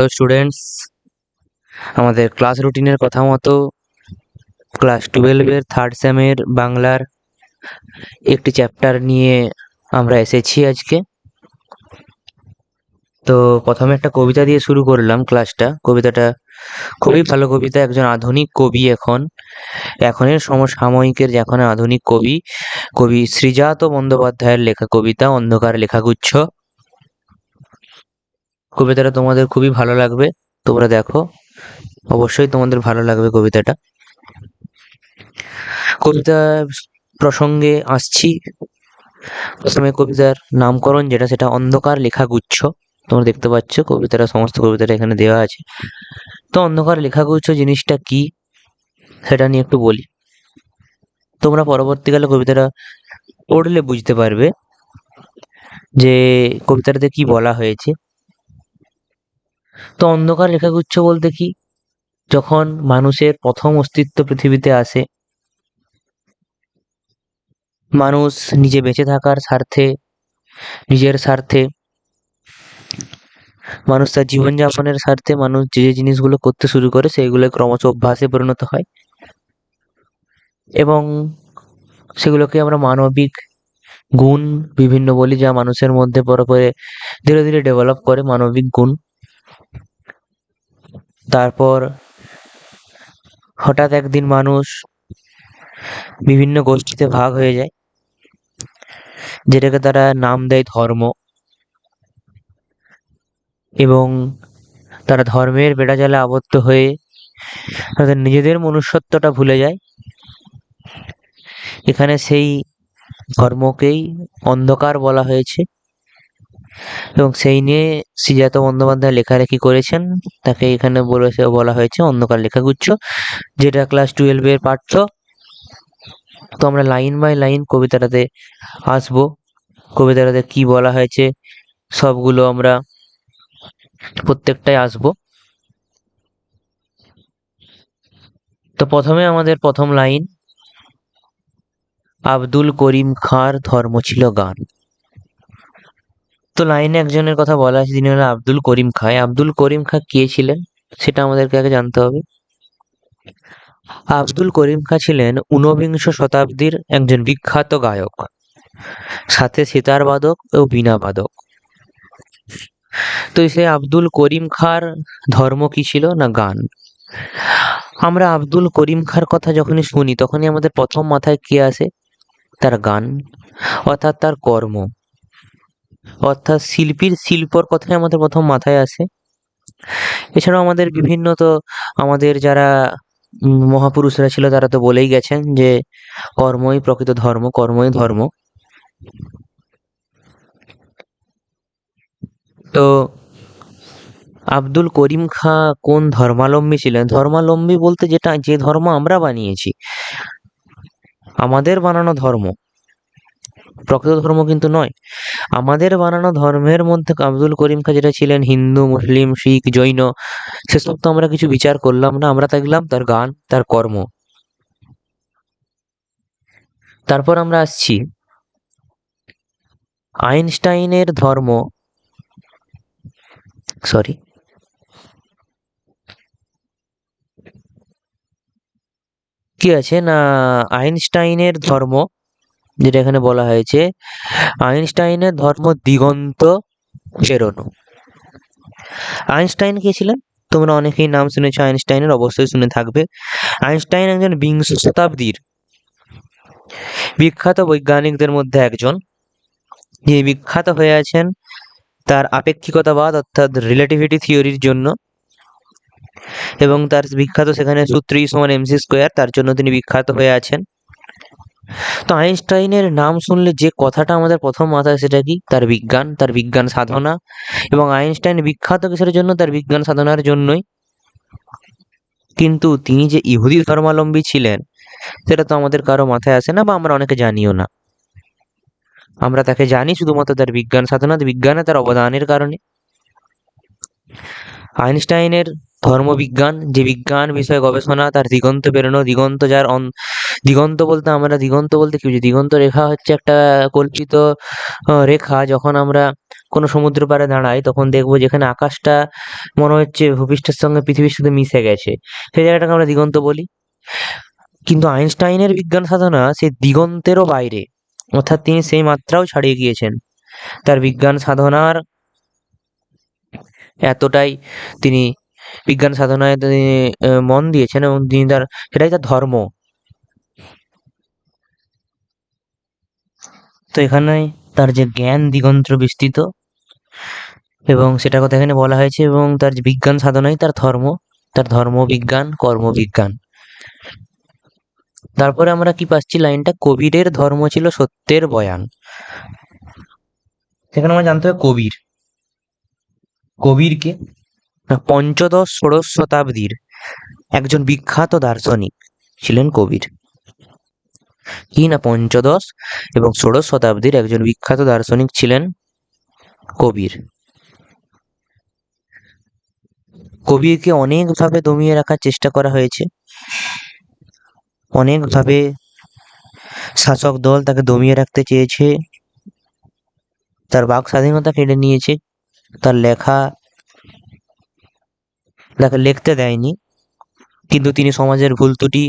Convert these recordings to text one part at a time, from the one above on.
Hello students, আমাদের class রুটিনের কথা মতো ক্লাস 12-এর থার্ড সেমের বাংলার একটি চ্যাপ্টার নিয়ে আমরা এসেছি আজকে। তো প্রথমে একটা কবিতা দিয়ে শুরু করলাম ক্লাসটা। কবিতাটা খুবই ভালো কবিতা, একজন আধুনিক কবি এখনের সমসাময়িকের যে এখন আধুনিক কবি কবি শ্রীজাত বন্দ্যোপাধ্যায়ের লেখা কবিতা অন্ধকার লেখাগুচ্ছ। কবিতাটা তোমাদের খুবই ভালো লাগবে, তোমরা দেখো, অবশ্যই তোমাদের ভালো লাগবে কবিতাটা। কবিতা প্রসঙ্গে আসছি। প্রথমে কবিতার নামকরণ যেটা, সেটা অন্ধকার লেখাগুচ্ছ। তোমরা দেখতে পাচ্ছ কবিতাটা, সমস্ত কবিতাটা এখানে দেওয়া আছে। তো অন্ধকার লেখাগুচ্ছ জিনিসটা কি সেটা নিয়ে একটু বলি। তোমরা পরবর্তীকালে কবিতাটা পড়লে বুঝতে পারবে যে কবিতাটাতে কি বলা হয়েছে। তো অন্ধকার লেখাগুচ্ছ বলতে কি, যখন মানুষের প্রথম অস্তিত্ব পৃথিবীতে আসে, মানুষ নিজে বেঁচে থাকার স্বার্থে, নিজের স্বার্থে, মানুষ তার জীবনযাপনের স্বার্থে মানুষ যে যে জিনিসগুলো করতে শুরু করে সেগুলো ক্রমশ অভ্যাসে পরিণত হয় এবং সেগুলোকে আমরা মানবিক গুণ বিভিন্ন বলি, যা মানুষের মধ্যে পরে পরে ধীরে ধীরে ডেভেলপ করে মানবিক গুণ। তারপর হঠাৎ একদিন মানুষ বিভিন্ন গোষ্ঠীতে ভাগ হয়ে যায়, যেটাকে তারা নাম দেয় ধর্ম, এবং তারা ধর্মের বেড়াজালে আবদ্ধ হয়ে তাদের নিজেদের মনুষ্যত্বটা ভুলে যায়। এখানে সেই ধর্মকেই অন্ধকার বলা হয়েছে এবং সেই নিয়ে শ্রীজাত বন্দ্যোপাধ্যায় লেখালেখি করেছেন। তাকে এখানে বলা হয়েছে অন্ধকার লেখাগুচ্ছ, যেটা ক্লাস 12-এর পাঠ্য। তো আমরা লাইন বাই লাইন কবিতাটাতে আসবো, কবিতাটাতে কি বলা হয়েছে সবগুলো আমরা প্রত্যেকটাই আসবো। তো প্রথমে আমাদের প্রথম লাইন, আব্দুল করিম খাঁর ধর্ম ছিল গান। তো লাইনে একজনের কথা বলা আছে, যিনি হলেন আব্দুল করিম খাঁ। আব্দুল করিম খাঁ কে ছিলেন সেটা আমাদেরকে আগে জানতে হবে। আব্দুল করিম খাঁ ছিলেন ঊনবিংশ শতাব্দীর একজন বিখ্যাত গায়ক, সাথে সিতার বাদক ও বীণা বাদক। তো সেই আব্দুল করিম খাঁর ধর্ম কি ছিল না গান। আমরা আব্দুল করিম খাঁর কথা যখনই শুনি তখনই আমাদের প্রথম মাথায় কি আসে, তার গান, অর্থাৎ তার কর্ম, অর্থাৎ শিল্পীর শিল্পর কথাই আমাদের প্রথম মাথায় আসে। এছাড়াও আমাদের বিভিন্ন, তো আমাদের যারা মহাপুরুষরা ছিল তারা তো বলেই গেছেন যে কর্মই প্রকৃত ধর্ম, কর্মই ধর্ম। তো আব্দুল করিম খাঁ কোন ধর্মাবলম্বী ছিলেন? ধর্মাবলম্বী বলতে যেটা, যে ধর্ম আমরা বানিয়েছি, আমাদের বানানো ধর্ম, প্রকৃত ধর্ম কিন্তু নয়। আমাদের বানানো ধর্মের মধ্যে আব্দুল করিম খাঁ যেটা ছিলেন, হিন্দু, মুসলিম, শিখ, জৈন, সেসব তো আমরা কিছু বিচার করলাম না, আমরা দেখলাম তার গান, তার কর্ম। তারপর আমরা আসছি আইনস্টাইনের ধর্ম, সরি, কি আছে না, আইনস্টাইনের ধর্ম, যেটা এখানে বলা হয়েছে, আইনস্টাইনের ধর্ম দিগন্ত ফেরানো। আইনস্টাইন কে ছিলেন? তোমরা অনেকেই নাম শুনেছো আইনস্টাইনের, অবশ্যই শুনে থাকবে। আইনস্টাইন একজন বিংশ শতাব্দীর বিখ্যাত বৈজ্ঞানিকদের মধ্যে একজন, যিনি বিখ্যাত হয়ে আছেন তার আপেক্ষিকতাবাদ অর্থাৎ রিলেটিভিটি থিওরির জন্য, এবং তার বিখ্যাত সেখানে সূত্র E=mc², তার জন্য তিনি বিখ্যাত হয়ে আছেন। তো আইনস্টাইনের নাম শুনলে যে কথাটা আমাদের প্রথম মাথায়, সেটা কি, তার বিজ্ঞান, তার বিজ্ঞান সাধনা। এবং আইনস্টাইন বিখ্যাত কিসের জন্য? তার বিজ্ঞান সাধনার জন্যই। কিন্তু তিনি যে ইহুদি ধর্মাবলম্বী ছিলেন সেটা তো আমাদের কারো মাথায় আসে না, বা আমরা অনেকে জানিও না। আমরা তাকে জানি শুধুমাত্র তার বিজ্ঞান সাধনা, বিজ্ঞানে তার অবদানের কারণে। আইনস্টাইনের ধর্মবিজ্ঞান, যে বিজ্ঞান বিষয়ে গবেষণা, তার দিগন্ত পেরোনো, দিগন্ত যার দিগন্ত বলতে কি বুঝি? দিগন্ত রেখা হচ্ছে একটা কল্পিত রেখা। যখন আমরা কোনো সমুদ্র পাড়ে দাঁড়াই তখন দেখবো যেখানে আকাশটা মনে হচ্ছে ভূপৃষ্ঠের সঙ্গে পৃথিবীর সাথে মিশে গেছে, সেই জায়গাটাকে আমরা দিগন্ত বলি। কিন্তু আইনস্টাইনের বিজ্ঞান সাধনা সেই দিগন্তেরও বাইরে, অর্থাৎ তিনি সেই মাত্রাও ছাড়িয়ে গিয়েছেন। তার বিজ্ঞান সাধনার এতটাই তিনি বিজ্ঞান সাধনায় তিনি মন দিয়েছেন এবং তিনি সেটাই তার ধর্ম। তো এখানে তার যে জ্ঞান দিগন্ত বিস্তৃত এবং সেটার কথা এখানে বলা হয়েছে, এবং তার যে বিজ্ঞান সাধনাই তার ধর্ম, তার ধর্ম বিজ্ঞান, কর্মবিজ্ঞান। তারপরে আমরা কি পাচ্ছি লাইনটা, কবিরের ধর্ম ছিল সত্যের বয়ান। সেখানে আমরা জানতে হবে কবিরকে পঞ্চদশ ষোড়শ শতাব্দীর একজন বিখ্যাত দার্শনিক ছিলেন কবির। কি না, পঞ্চদশ এবং ষোড়শ শতাব্দীর একজন বিখ্যাত দার্শনিক ছিলেন কবির। কবিরকে অনেকভাবে দমিয়ে রাখার চেষ্টা করা হয়েছে, অনেকভাবে শাসক দল তাকে দমিয়ে রাখতে চেয়েছে, তার বাক স্বাধীনতা কেড়ে নিয়েছে, তার লেখা তাকে লিখতে দেয়নি। কিন্তু তিনি সমাজের ভুল ত্রুটি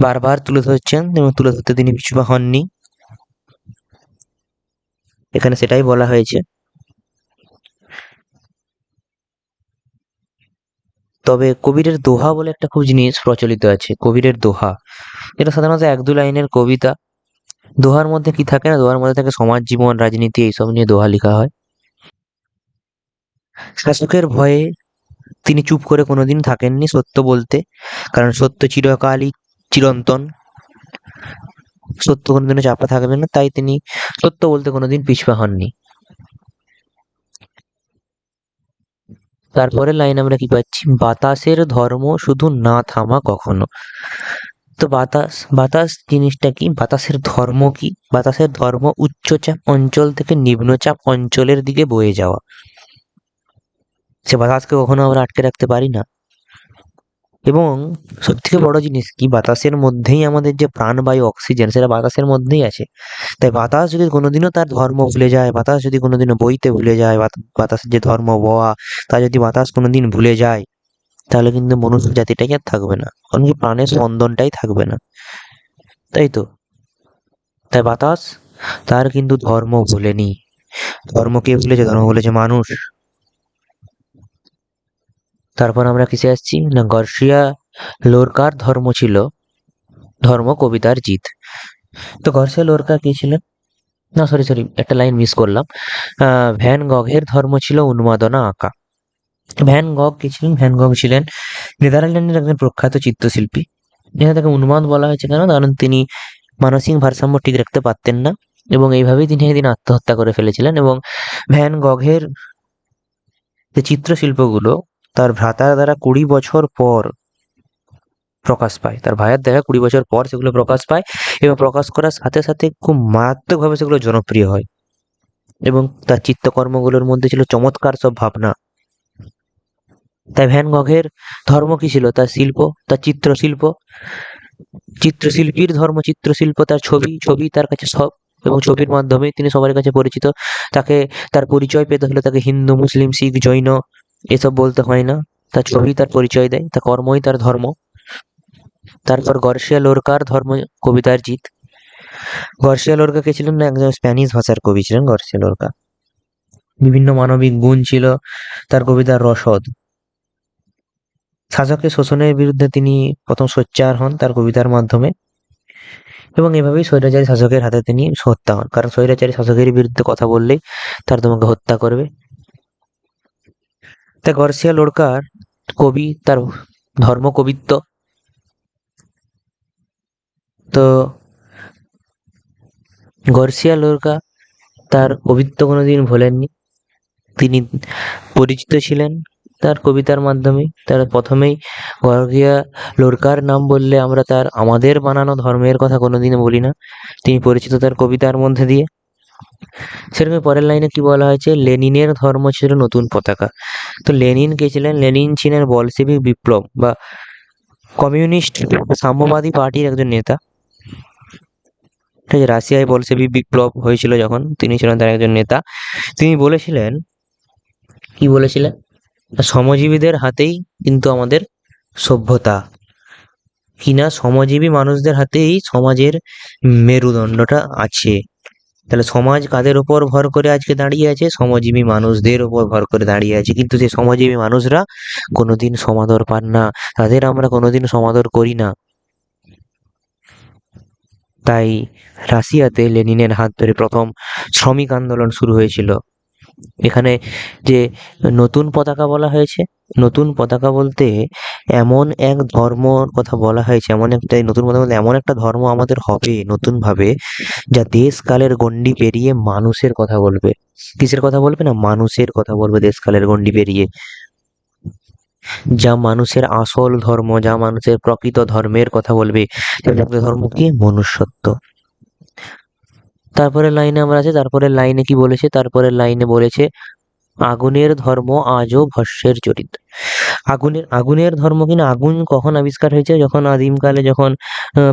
বারবার তুলে ধরছেন এবং তুলে ধরতে তিনি পিছুপা হননি। এখানে সেটাই বলা হয়েছে। তবে কবিরের দোহা বলে একটা খুব জিনিস প্রচলিত আছে, কবিরের দোহা। এটা সাধারণত এক দু লাইনের কবিতা। দোহার মধ্যে কি থাকে না, দোহার মধ্যে থাকে সমাজ জীবন, রাজনীতি, এইসব নিয়ে দোহা লেখা হয়। শাসকের ভয়ে তিনি চুপ করে কোনোদিন থাকেননি সত্য বলতে, কারণ সত্য চিরকালই চিরন্তন, সত্য কোনোদিনও চাপা থাকবে না, তাই তিনি সত্য বলতে কোনোদিন পিছপা হননি। তারপরের লাইন আমরা কি পাচ্ছি, বাতাসের ধর্ম শুধু না থামা কখনো। তো বাতাস জিনিসটা কি, বাতাসের ধর্ম কি? বাতাসের ধর্ম উচ্চচাপ অঞ্চল থেকে নিম্নচাপ অঞ্চলের দিকে বয়ে যাওয়া। সে বাতাসকে কখনো আমরা আটকে রাখতে পারি না। এবং সবথেকে বড় জিনিস কি, বাতাসের মধ্যেই আমাদের যে প্রাণবায়ু অক্সিজেন, সেটা বাতাসের মধ্যেই আছে। তাই বাতাস যদি কোনোদিনও তার ধর্ম ভুলে যায়, বাতাস যদি কোনোদিনও বইতে ভুলে যায়, বাতাসের যে ধর্ম বওয়া, তা যদি বাতাস কোনোদিন ভুলে যায়, তাহলে কিন্তু মনুষ্য জাতিটাই আর থাকবে না, কারণ কি প্রাণের স্পন্দনটাই থাকবে না, তাই তো। তাই বাতাস তার কিন্তু ধর্ম ভুলেনি। ধর্ম কে ভুলেছে? ধর্ম ভুলেছে মানুষ। তারপর আমরা কিসে আসছি না, গার্সিয়া লোরকার ধর্ম ছিল ধর্ম কবিতার জিত। তো গার্সিয়া লোরকা কে ছিলেন? না, সরি, একটা লাইন মিস করলাম। ভ্যান গঘের ধর্ম ছিল উন্মাদনা আঁকা। ভ্যান গঘ কে ছিলেন? ভ্যান গঘ ছিলেন নেদারল্যান্ডের একজন প্রখ্যাত চিত্রশিল্পী। এখানে তাকে উন্মাদ বলা হয়েছে কেন? কারণ তিনি মানসিক ভারসাম্য ঠিক রাখতে পারতেন না, এবং এইভাবেই তিনি একদিন আত্মহত্যা করে ফেলেছিলেন। এবং ভ্যান গঘের যে চিত্রশিল্পগুলো তার ভ্রাতার দ্বারা 20 বছর পর প্রকাশ পায়, তার ভাইয়ের দেখা 20 বছর পর সেগুলো প্রকাশ পায়, এবং প্রকাশ করার সাথে সাথে খুব মারাত্মকভাবে সেগুলো জনপ্রিয় হয়। এবং তার চিত্রকর্মগুলোর মধ্যে ছিল চমৎকার সব ভাবনা। তাই ভ্যান গঘের ধর্ম কি ছিল? তার শিল্প, তার চিত্রশিল্প। চিত্রশিল্পীর ধর্ম চিত্রশিল্প, তার ছবি তার কাছে সব, এবং ছবির মাধ্যমে তিনি সবার কাছে পরিচিত। তাকে তার পরিচয় পেতে হলে তাকে হিন্দু, মুসলিম, শিখ, জৈন এসব বলতে হয় না, তার ছবি তার পরিচয় দেয়, তার কর্মই তার ধর্ম। তারপর গার্সিয়া লোরকার ধর্ম কবিতার জিত। গার্সিয়া লোরকা কে ছিলেন? না, একজন স্প্যানিশ ভাষার কবি ছিলেন গার্সিয়া লোরকা। বিভিন্ন মানবিক গুণ ছিল তার কবিতার রসদ। শাসকের শোষণের বিরুদ্ধে তিনি প্রথম সোচ্চার হন তার কবিতার মাধ্যমে, এবং এভাবেই স্বৈরাচারী শাসকের হাতে তিনি হত্যা হন, কারণ স্বৈরাচারী শাসকের বিরুদ্ধে কথা বললেই তার তোমাকে হত্যা করবে। তাই গার্সিয়া লোরকার কবি, তার ধর্ম কবিত্ব। তো গার্সিয়া লোরকা তার কবিত্ব কোনোদিন ভোলেননি। তিনি পরিচিত ছিলেন তার কবিতার মাধ্যমে। তার প্রথমেই গার্সিয়া লোরকার নাম বললে আমরা আমাদের বানানো ধর্মের কথা কোনোদিনও বলি না, তিনি পরিচিত তার কবিতার মধ্যে দিয়ে। সেরকম পরের লাইনে কি বলা হয়েছে, লেনিনের ধর্ম ছিল নতুন পতাকা। তো লেনিন কে ছিলেন? লেনিন ছিলেন বলশেভিক বিপ্লব বা কমিউনিস্ট সাম্যবাদী পার্টির একজন নেতা। ঠিক আছে, রাশিয়ায় বলশেভিক বিপ্লব হয়েছিল যখন, তিনি ছিলেন তার একজন নেতা। তিনি বলেছিলেন, কি বলেছিলেন, শ্রমজীবীদের হাতেই কিন্তু আমাদের সভ্যতা, কিনা শ্রমজীবী মানুষদের হাতেই সমাজের মেরুদণ্ডটা আছে। তাহলে সমাজ কাদের উপর ভর করে আজকে দাঁড়িয়ে আছে? শ্রমজীবী মানুষদের উপর ভর করে দাঁড়িয়ে আছে। কিন্তু সেই শ্রমজীবী মানুষরা কোনোদিন সমাদর পান না, তাদের আমরা কোনোদিন সমাদর করি না। তাই রাশিয়াতে লেনিনের হাত ধরে প্রথম শ্রমিক আন্দোলন শুরু হয়েছিল। এখানে যে নতুন পতাকা বলা হয়েছে, নতুন পতাকা বলতে এমন এক ধর্মর কথা বলা হয়েছে, এমন একটা নতুন পতাকা বলতে এমন একটা ধর্ম আমাদের হবে নতুন ভাবে, যা দেশ কালের গণ্ডি পেরিয়ে মানুষের কথা বলবে। কিসের কথা বলবে? না, মানুষের কথা বলবে, দেশ কালের গণ্ডি পেরিয়ে। যা মানুষের আসল ধর্ম, যা মানুষের প্রকৃত ধর্মের কথা বলবে। ধর্ম কি? মনুষ্যত্ব। তারপরে লাইনে আমরা আছে, তারপরে লাইনে কি বলেছে? তারপরে লাইনে বলেছে, আগুনের ধর্ম আজও ভস্যের চরিত। আগুনের ধর্ম কিনা, আগুন কখন আবিষ্কার হয়েছে? যখন আদিমকালে, যখন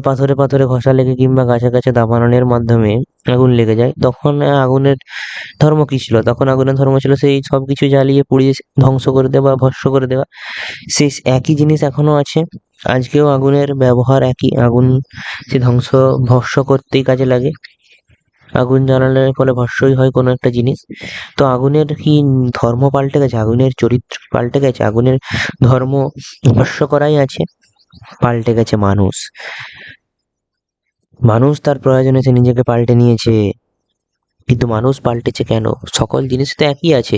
পাথরে পাথরে ঘষা লেগে কিংবা গাছে গাছে দাবানলের মাধ্যমে আগুন লেগে যায়, তখন আগুনের ধর্ম কি ছিল? তখন আগুনের ধর্ম ছিল সেই সব কিছু জ্বালিয়ে পুড়িয়ে ধ্বংস করে দেওয়া, ভস্য করে দেওয়া। সেই একই জিনিস এখনো আছে, আজকেও আগুনের ব্যবহার একই। আগুন সে ধ্বংস ভস্য করতেই কাজে লাগে। আগুন জ্বালানোর ফলে ভস্মই হয় কোনো একটা জিনিস। তো আগুনের কি ধর্ম পাল্টে গেছে? আগুনের চরিত্র পাল্টে গেছে? আগুনের ধর্ম ভস্ম করাই আছে? পাল্টে গেছে মানুষ। মানুষ তার প্রয়োজনে সে নিজেকে পাল্টে নিয়েছে। কিন্তু মানুষ পাল্টেছে কেন? সকল জিনিস তো একই আছে।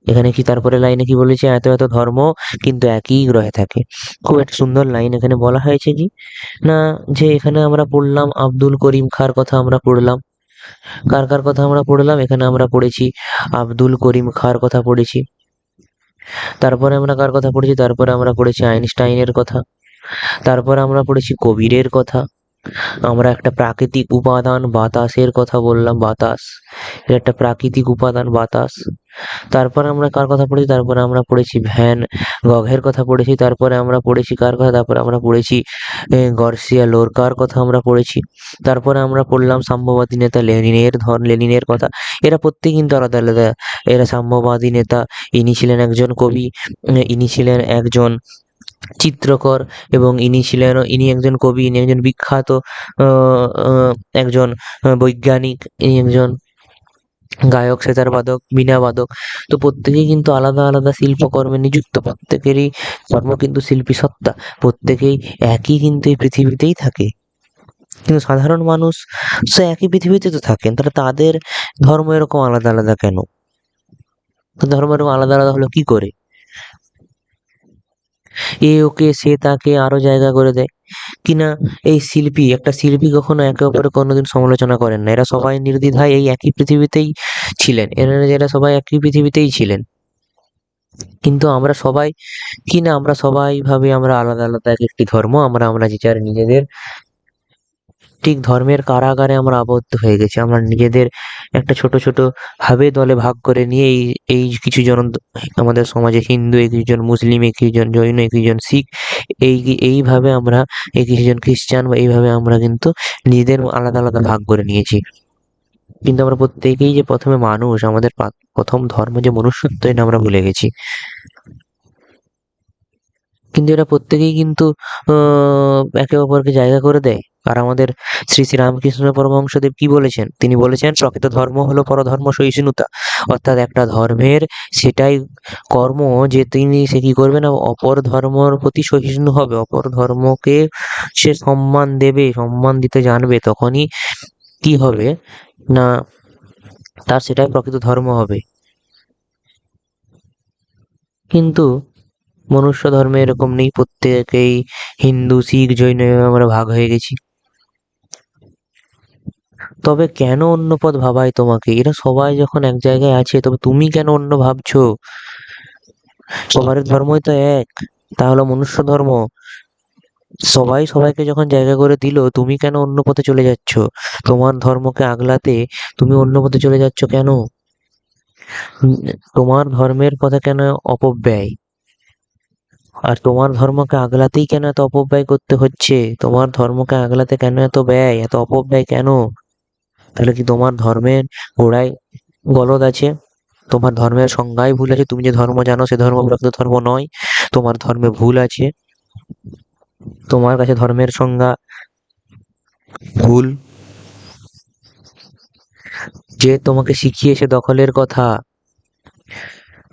এখানে কি তারপরে লাইনে কি বলেছে? এত এত ধর্ম কিন্তু একই রয়ে থাকে। খুব একটা সুন্দর লাইন এখানে বলা হয়েছে কি না, যে এখানে আমরা পড়লাম আব্দুল করিম খাঁর কথা আমরা পড়লাম। কার কার কথা আমরা পড়লাম? এখানে আমরা পড়েছি আব্দুল করিম খাঁর কথা পড়েছি। তারপরে আমরা কার কথা পড়েছি? তারপরে আমরা পড়েছি আইনস্টাইনের কথা। তারপরে আমরা পড়েছি কবিরের কথা। আমরা একটা প্রাকৃতিক উপাদান বাতাসের কথা বললাম, বাতাস এটা একটা প্রাকৃতিক উপাদান, বাতাস। তারপরে আমরা কার কথা পড়েছি? তারপরে আমরা পড়েছি ভ্যান গঘের কথা পড়েছি। তারপরে আমরা পড়েছি কার কথা? তারপরে আমরা পড়েছি গার্সিয়া লোরকার কথা আমরা পড়েছি। তারপরে আমরা পড়লাম সাম্যবাদী নেতা লেনিনের কথা। এরা প্রত্যেকে কিন্তু আলাদা আলাদা। এরা সাম্যবাদী নেতা, ইনি ছিলেন একজন কবি, ইনি ছিলেন একজন চিত্রকর, এবং ইনি একজন কবি, ইনি একজন বিখ্যাত একজন বৈজ্ঞানিক, ইনি একজন গায়ক, সেতার বাদক, বীণা বাদক। তো প্রত্যেকেই কিন্তু আলাদা আলাদা শিল্পকর্মে নিযুক্ত, প্রত্যেকেরই কর্ম কিন্তু শিল্পী সত্তা, প্রত্যেকেই একই কিন্তু এই পৃথিবীতেই থাকে। কিন্তু সাধারণ মানুষ সে একই পৃথিবীতে তো থাকেন, তাহলে তাদের ধর্ম এরকম আলাদা আলাদা কেন? ধর্ম এরকম আলাদা আলাদা হলো কি করে? এ ওকে সে তাকে আরো জায়গা করে দেয় কিনা। এই একটা শিল্পী কখনো একে অপরের কোনোদিন সমালোচনা করেন না। এরা সবাই নির্দ্বিধায় এই একই পৃথিবীতেই ছিলেন, এরা সবাই একই পৃথিবীতেই ছিলেন। কিন্তু আমরা সবাই কিনা, আমরা সবাই ভাবে আমরা আলাদা আলাদা এক একটি ধর্ম, আমরা যে যার নিজেদের ঠিক ধর্মের কারাগারে আমরা আবদ্ধ হয়ে গেছি। আমরা নিজেদের একটা ছোট ছোট ভাবে দলে ভাগ করে নিয়ে এই এই কিছু জন আমাদের সমাজে হিন্দু, এই কিছুজন মুসলিম, এই কিছুজন জৈন, এই কিছুজন শিখ, এইভাবে আমরা, এই কিছুজন খ্রিস্টান, বা এইভাবে আমরা কিন্তু নিজেদের আলাদা আলাদা ভাগ করে নিয়েছি। কিন্তু আমরা প্রত্যেকেই যে প্রথমে মানুষ, আমাদের প্রথম ধর্ম যে মনুষ্যত্ব, এটা আমরা ভুলে গেছি। কিন্তু এরা প্রত্যেকেই কিন্তু একে অপরকে জায়গা করে দেয়। আর আমাদের শ্রী শ্রী রামকৃষ্ণ পরমহংসদেব কি বলেছেন? তিনি বলেছেন প্রকৃত ধর্ম হলো পরধর্ম সহিষ্ণুতা। অর্থাৎ একটা ধর্মের সেটাই কর্ম যে সে কি করবে না, অপর ধর্মর প্রতি সহিষ্ণু হবে, অপর ধর্মকে সে সম্মান দেবে, সম্মান দিতে জানবে, তখনই কি হবে না, তার সেটাই প্রকৃত ধর্ম হবে। কিন্তু মনুষ্য ধর্মে এরকম নেই, প্রত্যেকেই হিন্দু, শিখ, জৈন এভাবে আমরা ভাগ হয়ে গেছি। তবে কেন অন্য পথ ভাবায় তোমাকে? এরা সবাই যখন এক জায়গায় আছে, তবে তুমি কেন অন্য ভাবছো? সবার ধর্মই তো এক, তা হলো মনুষ্য ধর্ম। সবাই সবাইকে যখন জায়গা করে দিল, তুমি কেন অন্য পথে চলে যাচ্ছ? তোমার ধর্মকে আগলাতে তুমি অন্য পথে চলে যাচ্ছ কেন? উম, তোমার ধর্মের পথে কেন অপব্যয়? আর তোমার ধর্মকে আগলাতেই কেন এত অপব্যয় করতে হচ্ছে? তোমার ধর্মকে আগলাতে কেন এত ব্যয়, এত অপব্যয় কেন? তাহলে কি তোমার ধর্মের গোড়ায় গলদ আছে? তোমার ধর্মের সংজ্ঞায় ভুল আছে। তুমি যে ধর্ম জানো সে ধর্ম প্রকৃত ধর্ম নয়। তোমার ধর্মে ভুল আছে। তোমার কাছে ধর্মের সংজ্ঞা ভুল। যে তোমাকে শিখিয়েছে দখলের কথা,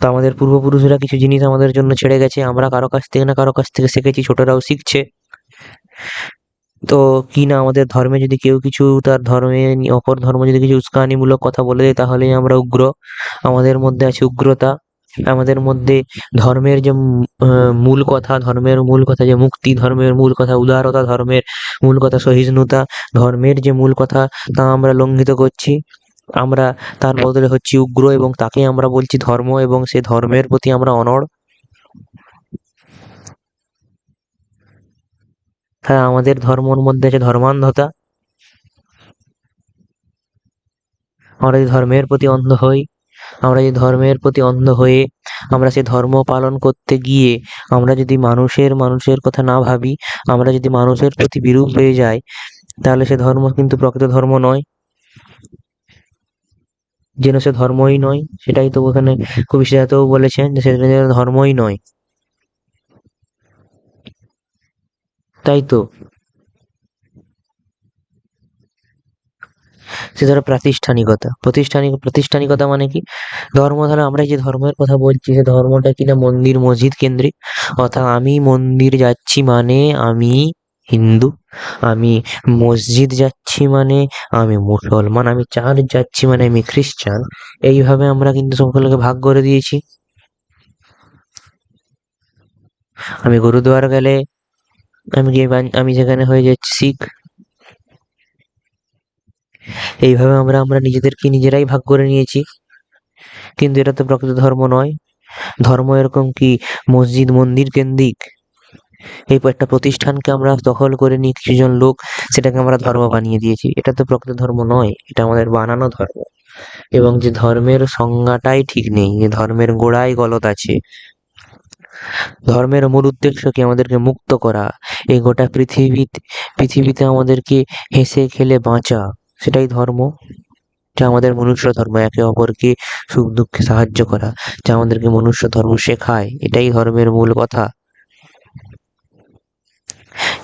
তো আমাদের পূর্বপুরুষরা কিছু জিনিস আমাদের জন্য ছেড়ে গেছে, আমরা কারো কাছ থেকে না কারো কাছ থেকে শিখেছি, ছোটরাও শিখছে। তো কি না আমাদের ধর্মে যদি কেউ কিছু তার ধর্মে অপর ধর্ম যদি কিছু উস্কানিমূলক কথা বলে দেয় তাহলেই আমরা উগ্র। আমাদের মধ্যে আছে উগ্রতা। আমাদের মধ্যে ধর্মের যে মূল কথা, ধর্মের মূল কথা যে মুক্তি, ধর্মের মূল কথা উদারতা, ধর্মের মূল কথা সহিষ্ণুতা, ধর্মের যে মূল কথা তা আমরা লঙ্ঘিত করছি। আমরা তার বদলে হচ্ছি উগ্র এবং তাকে আমরা বলছি ধর্ম এবং সে ধর্মের প্রতি আমরা অনড়। হ্যাঁ, আমাদের ধর্মের মধ্যে আছে ধর্মান্ধতা। আমরা যদি ধর্মের প্রতি অন্ধ হই, আমরা যদি ধর্মের প্রতি অন্ধ হয়ে আমরা সে ধর্ম পালন করতে গিয়ে আমরা যদি মানুষের কথা না ভাবি, আমরা যদি মানুষের প্রতি বিরূপ হয়ে যাই, তাহলে সে ধর্ম কিন্তু প্রকৃত ধর্ম নয়। যেন সে ধর্মই নয়, সেটাই তো ওখানে কবি সিদ্ধার্থও বলেছেন যে সেটা যেন ধর্মই নয়। তাই তো। সে ধরো প্রাতিষ্ঠানিকতা মানে কি? ধর্ম ধরো আমরা যে ধর্মের কথা বলছি সে ধর্মটা কিনা মন্দির মসজিদ কেন্দ্রিক। অর্থাৎ আমি মন্দির যাচ্ছি মানে আমি হিন্দু, আমি মসজিদ যাচ্ছি মানে আমি মুসলমান, আমি চার্চ যাচ্ছি মানে আমি খ্রিস্টান। এইভাবে আমরা কিন্তু সকলকে ভাগ করে দিয়েছি। আমি গুরুদুয়ারা গেলে আমি সেখানে হয়ে যাচ্ছি শিখ। এইভাবে আমরা আমরা নিজেদেরকে নিজেরাই ভাগ করে নিয়েছি। কিন্তু এটা তো প্রকৃত ধর্ম নয়। ধর্ম এরকম কি মসজিদ মন্দির কেন্দ্রিক? এই একটা প্রতিষ্ঠানকে আমরা দখল করে নিয়ে কিছুজন লোক সেটাকে আমরা ধর্ম বানিয়ে দিয়েছি। এটা তো প্রকৃত ধর্ম নয়, এটা আমাদের বানানো ধর্ম। এবং যে ধর্মের সংজ্ঞাটাই ঠিক নেই, যে ধর্মের গোড়ায় গলদ আছে। ধর্মের মূল উদ্দেশ্য কি? আমাদেরকে মুক্ত করা। এই গোটা পৃথিবীতে আমাদেরকে হেসে খেলে বাঁচা, সেটাই ধর্ম। যা আমাদের মনুষ্য ধর্ম, একে অপরকে সুখ দুঃখে সাহায্য করা, যা আমাদেরকে মনুষ্য ধর্ম শেখায়, এটাই ধর্মের মূল কথা।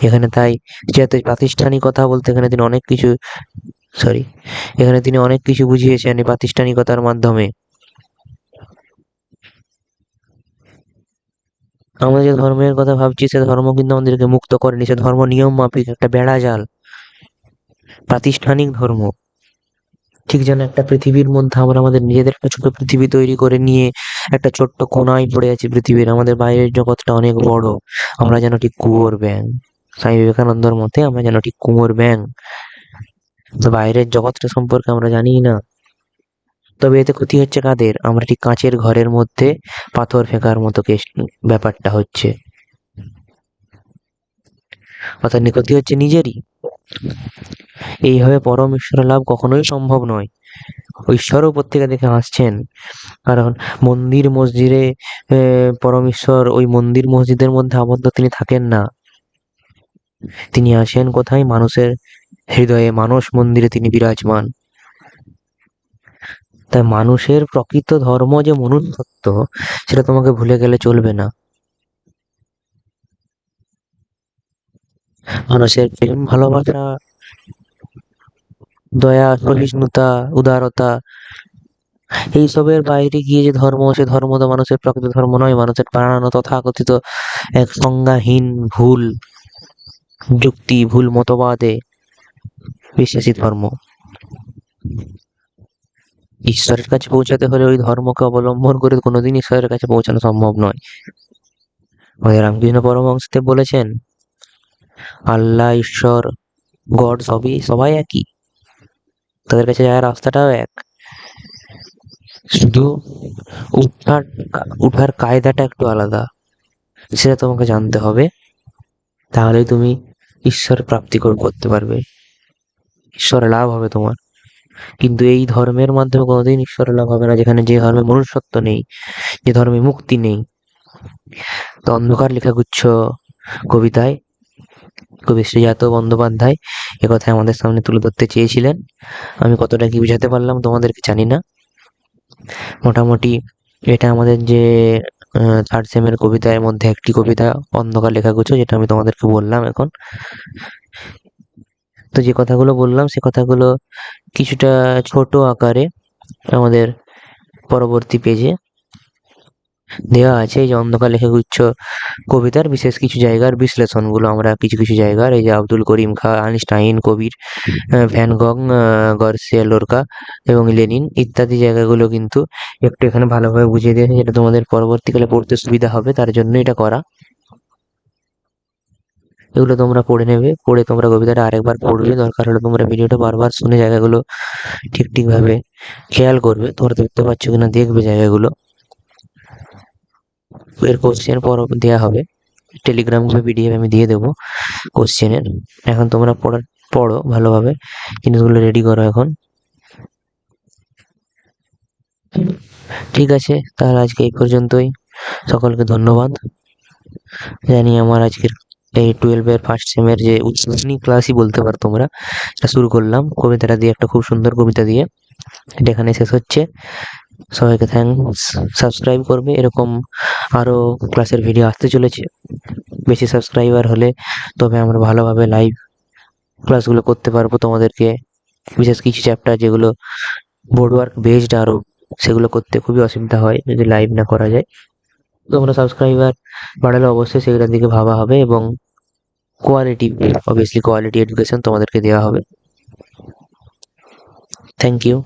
এখানে তাই যেহেতু প্রাতিষ্ঠানিকতা বলতে এখানে তিনি অনেক কিছু সরি এখানে তিনি অনেক কিছু বুঝিয়েছেন এই প্রাতিষ্ঠানিকতার মাধ্যমে। আমরা যে ধর্মের কথা ভাবছি সে ধর্ম কিন্তু আমাদেরকে মুক্ত করেনি। সে ধর্ম নিয়ম মাফিক একটা বেড়াজাল, প্রাতিষ্ঠানিক ধর্ম। ঠিক যেন একটা পৃথিবীর মধ্যে আমরা আমাদের নিজেদের একটা ছোট পৃথিবী তৈরি করে নিয়ে একটা ছোট্ট কোণায় পড়ে আছি পৃথিবীর। আমাদের বাইরের জগৎটা অনেক বড়। আমরা যেন ঠিক কুয়োর ব্যাঙ। স্বামী বিবেকানন্দর মতে আমরা যেন ঠিক কুয়োর ব্যাঙ। তো বাইরের জগৎটা সম্পর্কে আমরা জানিই না। তবে এতে ক্ষতি হচ্ছে কাদের? আমরা ঠিক কাঁচের ঘরের মধ্যে পাথর ফেকার মতো ব্যাপারটা হচ্ছে। অর্থাৎ ক্ষতি হচ্ছে নিজেরই। এইভাবে পরম ঈশ্বর লাভ কখনোই সম্ভব নয়। ঈশ্বর উপর থেকে দেখে হাসছেন। কারণ মন্দির মসজিদে পরম ঈশ্বর ওই মন্দির মসজিদের মধ্যে আবদ্ধ তিনি থাকেন না। তিনি আসেন কোথায়? মানুষের হৃদয়ে, মানস মন্দিরে তিনি বিরাজমান। তাই মানুষের প্রকৃত ধর্ম যে মনুষ্যত্ব, সেটা তোমাকে ভুলে গেলে চলবে না। মানুষের প্রেম ভালোবাসা, দয়া সহিষ্ণুতা, উদারতা, এইসবের বাইরে গিয়ে যে ধর্ম, সে ধর্ম তো মানুষের প্রকৃত ধর্ম নয়। মানুষের বানানো তথাকথিত এক সংজ্ঞাহীন ভুল যুক্তি, ভুল মতবাদে বিশ্বাসী ধর্ম। ঈশ্বরের কাছে পৌঁছাতে হলে ওই ধর্মকে অবলম্বন করে কোনোদিন ঈশ্বরের কাছে পৌঁছানো সম্ভব নয়। আমাদের রামকৃষ্ণ পরমহংসদেব বলেছেন, আল্লাহ, ঈশ্বর, গড সবাই একই। তাদের কাছে যাওয়ার রাস্তাটাও এক। শুধু উঠার উঠার কায়দাটা একটু আলাদা, সেটা তোমাকে জানতে হবে। তাহলেই তুমি ঈশ্বর প্রাপ্তি করতে পারবে, ঈশ্বর লাভ হবে তোমার। কিন্তু এই ধর্মের মাধ্যমে কোনোদিন ঈশ্বর লাভ হবে না, যেখানে যে ধর্মে মনুষ্যত্ব নেই, যে ধর্মে মুক্তি নেই। তো অন্ধকার লেখাগুচ্ছ কবিতায় কবি শ্রীজাত বন্দ্যোপাধ্যায় একথায় আমাদের সামনে তুলে ধরতে চেয়েছিলেন। আমি কতটা কি বুঝাতে পারলাম তোমাদেরকে জানি না। মোটামুটি এটা আমাদের যে থার্ড সেমের কবিতার মধ্যে একটি কবিতা অন্ধকার লেখাগুচ্ছ, যেটা আমি তোমাদেরকে বললাম এখন। তো যে কথাগুলো বললাম সে কথাগুলো কিছুটা ছোট আকারে আমাদের পরবর্তী পেজে দেওয়া আছে। এই যে অন্ধকার লেখাগুচ্ছ কবিতার বিশেষ কিছু জায়গার বিশ্লেষণগুলো আমরা কিছু কিছু জায়গার, এই যে আব্দুল করিম খাঁ, আইনস্টাইন, কবির, ভ্যান গং, গার্সিয়া লোরকা এবং লেনিন ইত্যাদি জায়গাগুলো কিন্তু একটু এখানে ভালোভাবে বুঝিয়ে দিয়েছে, যেটা তোমাদের পরবর্তীকালে পড়তে সুবিধা হবে, তার জন্য এটা করা। এগুলো তোমরা পড়ে নেবে, পড়ে তোমরা কবিতাটা আরেকবার পড়বে, দরকার হলে তোমরা ভিডিওটা বারবার শুনে জায়গাগুলো ঠিকভাবে খেয়াল করবে। তোমরা দেখতে পাচ্ছ কিনা দেখবে জায়গাগুলো। এর কোশ্চেন পর দেওয়া হবে, টেলিগ্রাম গ্রুপে পিডিএফ আমি দিয়ে দেবো কোশ্চেনের। এখন তোমরা পড়ো ভালোভাবে, জিনিসগুলো রেডি করো এখন। ঠিক আছে, তাহলে আজকে এই পর্যন্তই। সকলকে ধন্যবাদ জানি। আমার আজকের এই 12-এর ফার্স্ট সেমের যে উদ্বোধনী ক্লাসই বলতে পারো তোমরা, এটা শুরু করলাম কবিতাটা দিয়ে, একটা খুব সুন্দর কবিতা দিয়ে। এটা এখানে শেষ হচ্ছে। সবাইকে থ্যাঙ্কস। সাবস্ক্রাইব করবে, এরকম আরও ক্লাসের ভিডিও আসতে চলেছে। বেশি সাবস্ক্রাইবার হলে তবে আমরা ভালোভাবে লাইভ ক্লাসগুলো করতে পারবো তোমাদেরকে। বিশেষ কিছু চ্যাপ্টার যেগুলো বোর্ড ওয়ার্ক বেসড আরও, সেগুলো করতে খুবই অসুবিধা হয় যদি লাইভ না করা যায়। তোমরা সাবস্ক্রাইবার বাড়ালে অবশ্যই সেগুলোর দিকে ভাবা হবে এবং কোয়ালিটি এডুকেশন তোমাদেরকে দেওয়া হবে। Thank you.